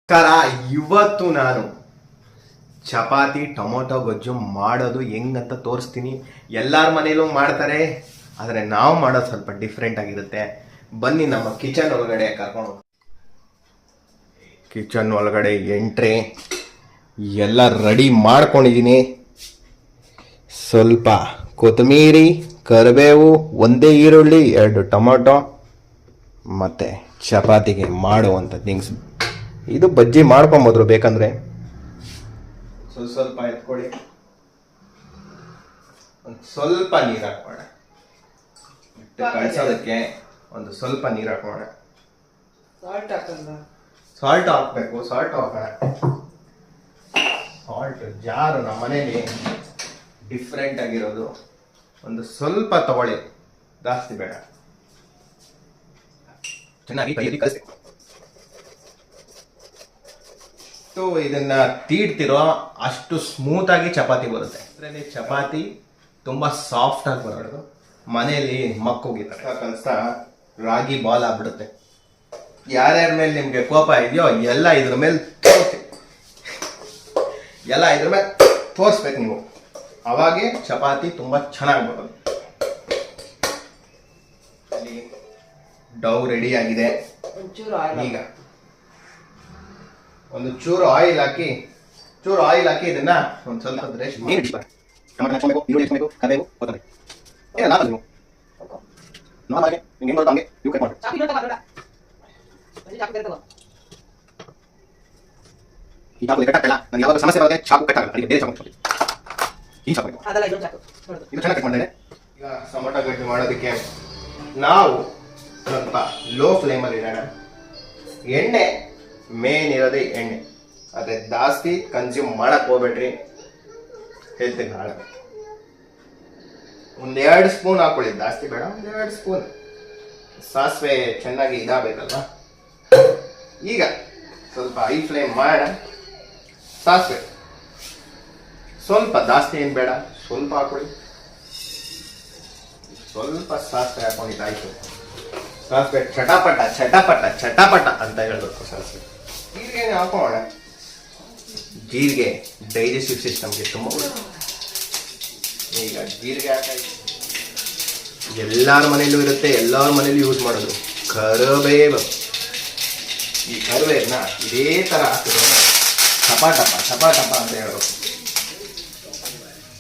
ನಮಸ್ಕಾರ. ಇವತ್ತು ನಾನು ಚಪಾತಿ ಟೊಮೊಟೊ ಗೊಜ್ಜು ಮಾಡೋದು ಹೆಂಗಂತ ತೋರಿಸ್ತೀನಿ. ಎಲ್ಲರ ಮನೇಲೂ ಮಾಡ್ತಾರೆ, ಆದರೆ ನಾವು ಮಾಡೋದು ಸ್ವಲ್ಪ ಡಿಫ್ರೆಂಟ್ ಆಗಿರುತ್ತೆ. ಬನ್ನಿ ನಮ್ಮ ಕಿಚನ್ ಒಳಗಡೆ ಕರ್ಕೊಂಡು. ಕಿಚನ್ ಒಳಗಡೆ ಎಂಟ್ರಿ ಎಲ್ಲ ರೆಡಿ ಮಾಡ್ಕೊಂಡಿದ್ದೀನಿ. ಸ್ವಲ್ಪ ಕೊತ್ತಂಬರಿ, ಕರಿಬೇವು, ಒಂದೇ ಈರುಳ್ಳಿ, 2 ಟೊಮೊಟೊ ಮತ್ತು ಚಪಾತಿಗೆ ಮಾಡುವಂಥ ಥಿಂಗ್ಸ್. ಇದು ಬಜ್ಜಿ ಮಾಡ್ಕೊಬೋದ್ರು ಬೇಕಂದ್ರೆ. ಸ್ವಲ್ಪ ಎತ್ಕೊಳ್ಳಿ, ಒಂದು ಸ್ವಲ್ಪ ನೀರು ಹಾಕೋಣ. ಕಳ್ಸೋದಕ್ಕೆ ಒಂದು ಸ್ವಲ್ಪ ನೀರು ಹಾಕೋಣ. ಸಾಲ್ಟ್ ಹಾಕ್ಬೇಕು, ಸಾಲ್ಟ್ ಹಾಕೋಣ. ಸಾಲ್ಟ್ ಜಾರು ನಮ್ಮ ಮನೇಲಿ ಡಿಫ್ರೆಂಟ್ ಆಗಿರೋದು. ಒಂದು ಸ್ವಲ್ಪ ತಗೊಳ್ಳಿ, ಜಾಸ್ತಿ ಬೇಡ. ಚೆನ್ನಾಗಿ ಕೈಯಲ್ಲಿ ಕಲಿಸ್ಬೇಕು. ಇದನ್ನ ತೀಡ್ತಿರೋ ಅಷ್ಟು ಸ್ಮೂತ್ ಆಗಿ ಚಪಾತಿ ಬರುತ್ತೆ. ಇದರಲ್ಲಿ ಚಪಾತಿ ತುಂಬಾ ಸಾಫ್ಟ್ ಆಗಿ ಬರೋದು. ಮನೆಯಲ್ಲಿ ಮಕ್ಕೋಗಿರ್ತಾರೆ ಕಲಿಸ್ತಾ ರಾಗಿ ಬಾಲ್ ಆಗ್ಬಿಡುತ್ತೆ. ಯಾರ್ಯಾರ ಮೇಲೆ ನಿಮ್ಗೆ ಕೋಪ ಇದೆಯೋ ಎಲ್ಲ ಇದ್ರ ಮೇಲೆ ತೋರಿಸ್ಬೇಕು ನೀವು. ಅವಾಗೆ ಚಪಾತಿ ತುಂಬಾ ಚೆನ್ನಾಗಿ ಬರೋದು. ಡೌ ರೆಡಿ ಆಗಿದೆ. ಈಗ ಒಂದು ಚೂರು ಆಯಿಲ್ ಹಾಕಿ ಇದನ್ನ ಒಂದು ಸ್ವಲ್ಪ ಸಮಸ್ಯೆ ಬರುತ್ತೆ. ಚಾಕು ಕಟ್ ಆಗಲ್ಲ, ಬೇರೆ ಚಾಕು ಈ ಚಾಕು ಇದು ಚೆನ್ನಾಗಿ ಕಟ್ ಮಾಡಿದೆ. ಈಗ ಟೊಮೊಟೊ ಗಟ್ಟಿ ಮಾಡೋದಕ್ಕೆ ನಾವು ಸ್ವಲ್ಪ ಲೋ ಫ್ಲೇಮಲ್ಲಿ ಇಡೋಣ. ಎಣ್ಣೆ ಮೇನ್ ಇರೋದೇ ಎಣ್ಣೆ, ಅದೇ ಜಾಸ್ತಿ ಕನ್ಸ್ಯೂಮ್ ಮಾಡಕ್ ಹೋಗ್ಬೇಡ್ರಿ, ಹೆಲ್ತ್ಗೆ ಹಾಳಾಗುತ್ತೆ. 1-2 ಸ್ಪೂನ್ ಹಾಕೊಳ್ಳಿ, ಜಾಸ್ತಿ ಬೇಡ. 1-2 ಸ್ಪೂನ್ ಸಾಸಿವೆ ಚೆನ್ನಾಗಿ ಇದಾಗಬೇಕಲ್ವಾ. ಈಗ ಸ್ವಲ್ಪ ಹೈ ಫ್ಲೇಮ್ ಮಾಡೋಣ. ಸಾಸಿವೆ ಸ್ವಲ್ಪ ಜಾಸ್ತಿ ಏನು ಬೇಡ, ಸ್ವಲ್ಪ ಹಾಕೊಳ್ಳಿ. ಸ್ವಲ್ಪ ಸಾಸಿವೆ ಹಾಕೊಂಡಿದ್ದಾಯ್ತು. ಸಾಸಿವೆ ಚಟಾಪಟ ಚಟಾಪಟ ಚಟಾಪಟ ಅಂತ ಹೇಳ್ಬೇಕು. ಸಾಸಿವೆ ಜೀರಿಗೆ ಹಾಕೋಣ. ಜೀರಿಗೆ ಡೈಜೆಸ್ಟಿವ್ ಸಿಸ್ಟಮ್ಗೆ ತುಂಬ ಒಳ್ಳೆಯದು. ಈಗ ಜೀರಿಗೆ ಹಾಕಾಯ್ತು. ಎಲ್ಲರ ಮನೆಯಲ್ಲೂ ಇರುತ್ತೆ, ಎಲ್ಲರ ಮನೇಲಿ ಯೂಸ್ ಮಾಡೋದು ಕರಿಬೇವು. ಈ ಕರಿಬೇವನ್ನ ಇದೇ ಥರ ಹಾಕಿದ್ರೆ ಚಪಾಟಪ್ಪ ಚಪಾಟಪ್ಪ ಅಂತ ಹೇಳ್ಬೇಕು.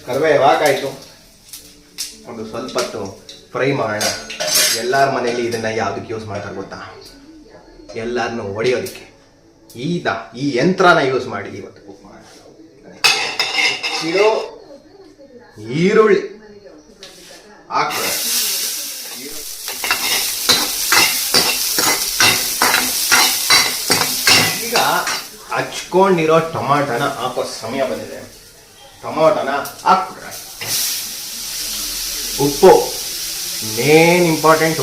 ಕರಿಬೇವು ಹಾಕಾಯ್ತು. ಒಂದು ಸ್ವಲ್ಪ ಹೊತ್ತು ಫ್ರೈ ಮಾಡೋಣ. ಎಲ್ಲರ ಮನೇಲಿ ಇದನ್ನ ಯಾವುದಕ್ಕೆ ಯೂಸ್ ಮಾಡ್ತಾರೆ ಗೊತ್ತಾ? ಎಲ್ಲರನ್ನು ಹೊಡೆಯೋದಕ್ಕೆ. ಈ ಯಂತ್ರನ ಯೂಸ್ ಮಾಡಿ ಇವತ್ತು ಕುಕ್ ಮಾಡೋಣ. ಈರುಳ್ಳಿ ಹಾಕೋಣ. ಈಗ ಹಚ್ಕೊಂಡಿರೋ ಟೊಮಾಟೋನ ಹಾಕೋ ಸಮಯ ಬಂದಿದೆ. ಟೊಮಾಟೋನ ಹಾಕ್ಬಿಡ್ರ. ಉಪ್ಪು ಮೇನ್ ಇಂಪಾರ್ಟೆಂಟ್.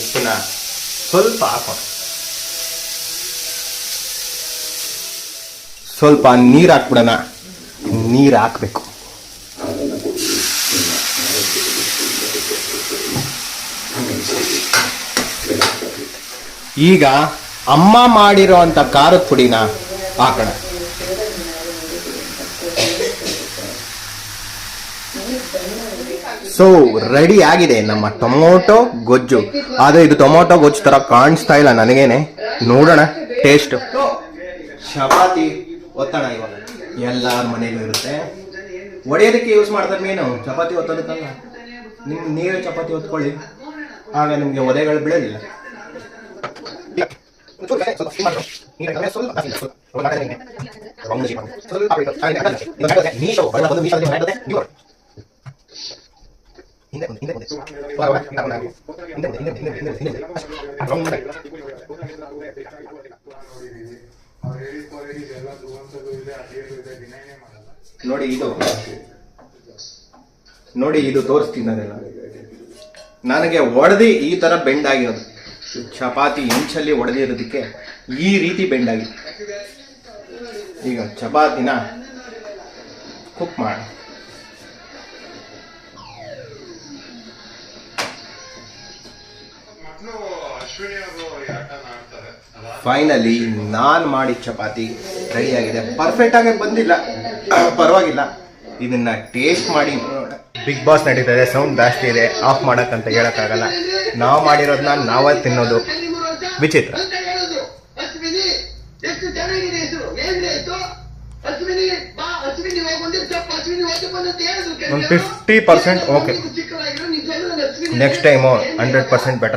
ಉಪ್ಪನ್ನ ಸ್ವಲ್ಪ ಹಾಕೋಣ. ಸ್ವಲ್ಪ ನೀರು ಹಾಕ್ಬಿಡೋಣ. ನೀರು ಹಾಕಬೇಕು. ಈಗ ಅಮ್ಮ ಮಾಡಿರೋ ಅಂತ ಖಾರದ ಪುಡಿನ ಹಾಕೋಣ. ಸೊ ರೆಡಿ ಆಗಿದೆ ನಮ್ಮ ಟೊಮೊಟೊ ಗೊಜ್ಜು. ಆದ್ರೆ ಇದು ಟೊಮೊಟೊ ಗೊಜ್ಜು ತರ ಕಾಣಿಸ್ತಾ ಇಲ್ಲ ನನಗೇನೆ. ನೋಡೋಣ ಟೇಸ್ಟ್. ಚಪಾತಿ ಒತ್ತಣ. ಇವಾಗ ಎಲ್ಲರ ಮನೇಲೂ ಇರುತ್ತೆ. ಒಡೆಯೋದಕ್ಕೆ ಯೂಸ್ ಮಾಡ್ತಾರೆ ಮೀನು. ಚಪಾತಿ ಒತ್ತೋದಕ್ಕಲ್ಲ. ನೀವೇ ಚಪಾತಿ ಒತ್ಕೊಳ್ಳಿ, ಆಗ ನಿಮ್ಗೆ ಒದೆಗಳು ಬೀಳಲಿಲ್ಲ. ನೋಡಿ ಇದು ತೋರಿಸ್ತೀನಿ. ಅದೆಲ್ಲ ನನಗೆ ಒಡೆದಿ ಈ ತರ ಬೆಂಡ್ ಆಗಿರೋದು. ಚಪಾತಿ ಇಂಚಲ್ಲಿ ಒಡೆದಿರೋದಕ್ಕೆ ಈ ರೀತಿ ಬೆಂಡ್ ಆಗಿದೆ. ಈಗ ಚಪಾತಿನ ಕುಕ್ ಮಾಡಿ. ಅಶ್ವಿನಿ ಅವರು ಈ ಆಟನ ಆಡ್ತಾರೆ ಅಲ್ಲ, ಫೈನಲಿ ನಾನು ಮಾಡಿದ ಚಪಾತಿ ರೆಡಿಯಾಗಿದೆ. ಪರ್ಫೆಕ್ಟಾಗಿ ಬಂದಿಲ್ಲ, ಪರವಾಗಿಲ್ಲ. ಇದನ್ನ ಟೇಸ್ಟ್ ಮಾಡಿ ನೋಡೋಣ. ಬಿಗ್ ಬಾಸ್ ನಡೀತಾ ಇದೆ, ಸೌಂಡ್ ಜಾಸ್ತಿ ಇದೆ, ಆಫ್ ಮಾಡೋಕ್ಕಂತ ಹೇಳೋಕ್ಕಾಗಲ್ಲ. ನಾವು ಮಾಡಿರೋದನ್ನ ನಾವೇ ತಿನ್ನೋದು ವಿಚಿತ್ರ. ಒಂದು 50% ಓಕೆ. Next time 100% better